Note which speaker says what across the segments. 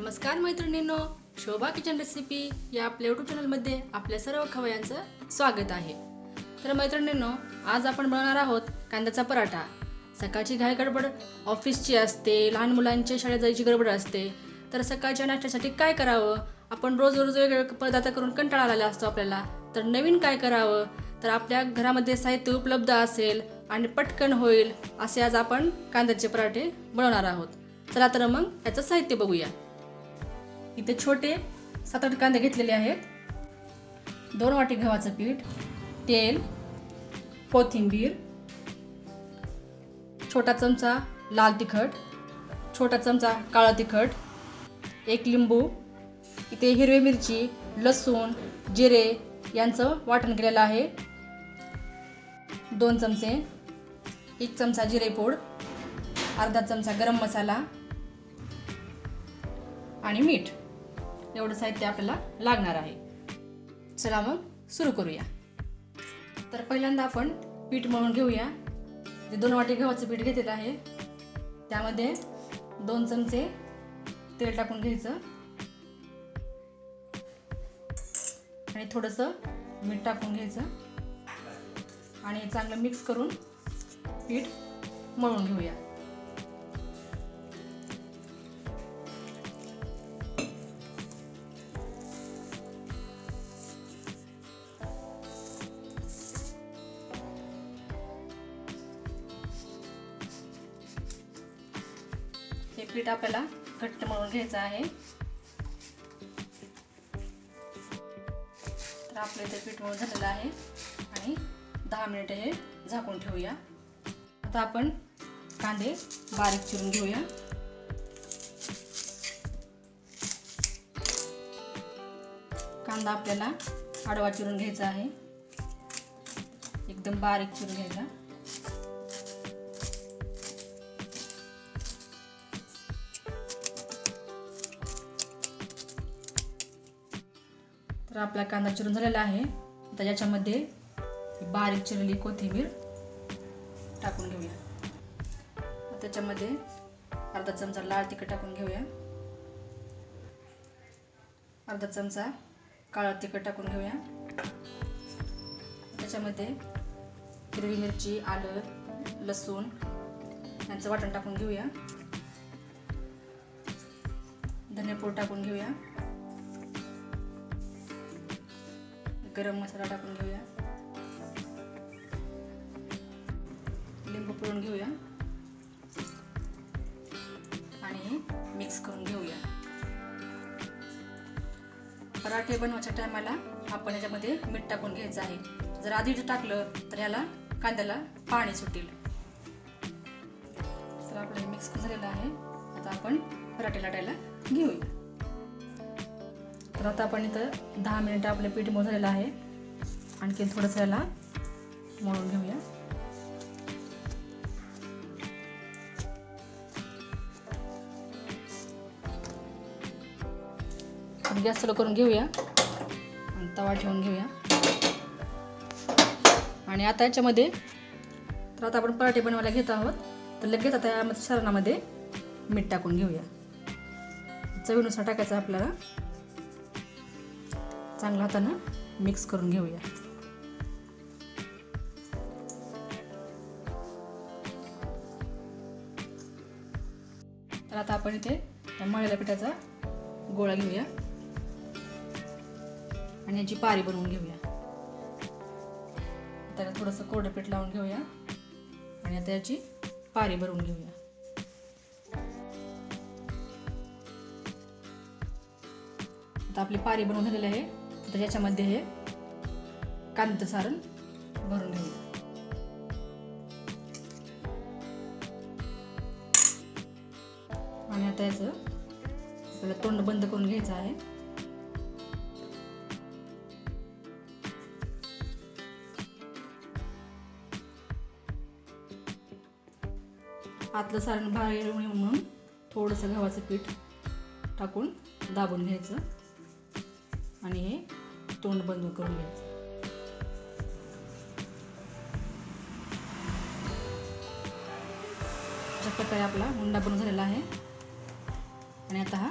Speaker 1: नमस्कार मैत्रिणींनो, शोभा kitchen recipe या आपल्या यूट्यूब चॅनलमध्ये आपल्या सर्व खवयांचं स्वागत आहे। तर मैत्रिणींनो, आज आपण बनवणार आहोत कांद्याचा पराठा। सकाळची घाई गडबड ऑफिसची असते, लहान मुलांच्या शाळेत जायची गडबड असते, तर सकाळच्या नाश्त्यासाठी काय करावं? आपण रोज वेगवेगळे पदार्थ करून कंटाळा आलेला असतो आपल्याला। तर नवीन काय करावं? तर आपल्या घरामध्ये साहित्य उपलब्ध असेल आणि पटकन होईल असे आज आपण कांद्याचे पराठे बनवणार आहोत। चला तर मग याचं साहित्य बघूया। इथे छोटे 7-8 कांदे घेतलेले आहेत, 2 वाटी गव्हाचं पीठ, तेल, कोथिंबीर, छोटा चमचा लाल तिखट, छोटा चमचा काळा तिखट, 1 लिंबू, इथे हिरवी मिरची, लसूण, जिरे यांचं वाटण केलेलं आहे, 2 चमचे, 1 चमचा जिरे पूड, अर्धा चमचा गरम मसाला आणि मीठ एवढं साहित्य आपल्याला लागणार आहे। चला मग सुरू करूया। तर पहिल्यांदा आपण पीठ मळून घेऊया। 2 वाटी गव्हाचं पीठ घेतलेलं आहे, त्यामध्ये 2 चमचे तेल टाकून घ्यायचं आणि थोडंसं मीठ टाकून घ्यायचं आणि चांगलं मिक्स करून पीठ मळून घेऊया। हे पीठ आपल्याला घट्ट मळून घ्यायचं आहे। तर आपलं इथे पीठ मळून झालेलं आहे आणि 10 मिनिटे हे झाकून ठेवूया। आता आपण कांदे बारीक चिरून घेऊया। कांदा आपल्याला आडवा चिरून घ्यायचा आहे, एकदम बारीक चिरून घ्यायचा। तर आपला कांदा चिरून झालेला आहे। आता याच्यामध्ये बारीक चिरलेली कोथिंबीर टाकून घेऊया। त्याच्यामध्ये अर्धा चमचा लाल तिखट टाकून घेऊया, अर्धा चमचा काळा तिखट टाकून घेऊया, त्याच्यामध्ये हिरवी मिरची, आलं, लसूण यांचं वाटण टाकून घेऊया, धनेपूड टाकून घेऊया, गरम मसाला टाकून घेऊया, लिंबू पिळून घेऊया आणि मिक्स करून घेऊया। पराठे बनवायच्या टायमाला आपण याच्यामध्ये मीठ टाकून घ्यायचं आहे। जर आधी टाकलं तर याला कांद्याला पाणी सुटेल। तर आपलं मिक्स झालेलं आहे। आता आपण पराठे लाटायला घेऊया। तर आता आपण इथं 10 मिनिटं आपलं पीठ मळून झालेलं आहे, आणखी थोडंसं याला मळून घेऊया। गॅस चालू करून घेऊया आणि तवा ठेवून घेऊया आणि आता याच्यामध्ये तर आता आपण पराठे बनवायला घेत आहोत, तर लगेच आता या सारणामध्ये मीठ टाकून घेऊया। चवीनुसार टाकायचं आपल्याला, चांगलं हातानं मिक्स करून घेऊया। तर आता आपण इथे मळलेल्या पिठाचा गोळा घेऊया आणि याची पारी बनवून घेऊया। त्याला थोडंसं कोरडं पीठ लावून घेऊया आणि आता याची पारी बनवून घेऊया। आता आपली पारी बनवून झालेली आहे, तर याच्यामध्ये हे कांद्याचं सारण भरून घेऊया। आणि आता याचं आपल्याला तोंड बंद करून घ्यायचं आहे। आतलं सारण बाहेर येऊ नये म्हणून थोडंसं गव्हाचं पीठ टाकून दाबून घ्यायचं आणि हे तोंड बंद करून घ्यायचं। अशा प्रकारे आपला उंडा बनवून झालेला आहे आणि आता हा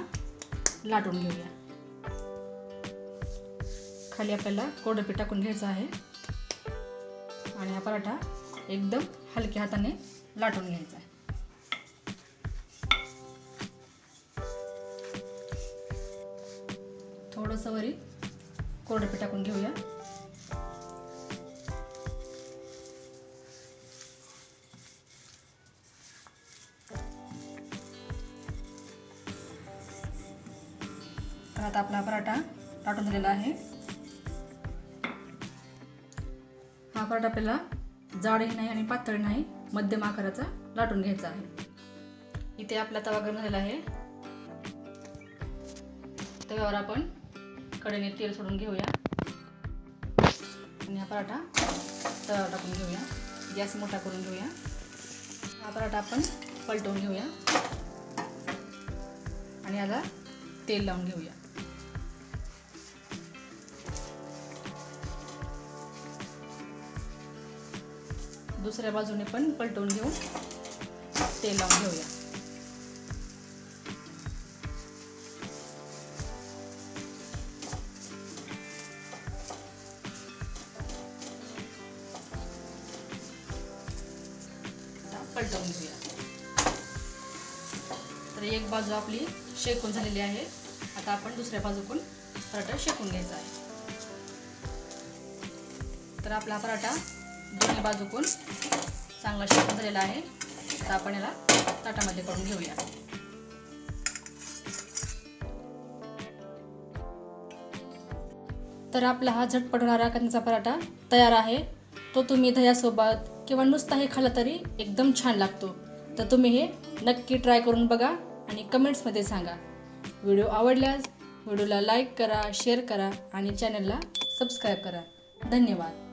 Speaker 1: लाटून घेऊया। खाली आपल्याला कोरडं पीठ टाकून घ्यायचं आहे आणि हा पराठा एकदम हलक्या हाताने लाटून घ्यायचा आहे। थोडंसं वरी कोरडं पीठ टाकून घेऊया। तर आता आपला पराठा लाटून झालेला आहे। हा पराठा आपल्याला जाडही नाही आणि पातळ नाही, मध्यम आकाराचा लाटून घ्यायचा आहे। इथे आपला तवा गरम झालेला आहे। तव्यावर आपण कढईने तेल सोडून घेऊया आणि हा पराठा तव्यावर टाकून घेऊया। गॅस मोठा करून घेऊया। हा पराठा आपण पलटवून घेऊया आणि याला तेल लावून घेऊया। दुसऱ्या बाजूने पण पलटवून घेऊन तेल लावून घेऊया। पलटवून घेऊया। तर एक बाजू आपली शेकून झालेली आहे। आता आपण दुसऱ्या बाजूकडून पराठा शेकून घ्यायचा आहे। तर आपला पराठा दोन्ही बाजूकडून चांगला शेकून झालेला आहे। आता आपण याला ताटामध्ये काढून घेऊया। तर आपला हा झटपट होणारा कांद्याचा पराठा तयार आहे। तो तुम्ही दह्यासोबत किंवा नुसताही खाल्ला तरी एकदम छान लागतो। तर तुम्ही हे नक्की ट्राय करून बघा आणि कमेंट्समध्ये सांगा। व्हिडिओ आवडल्यास व्हिडिओला लाईक करा, शेअर करा आणि चॅनलला सबस्क्राईब करा। धन्यवाद।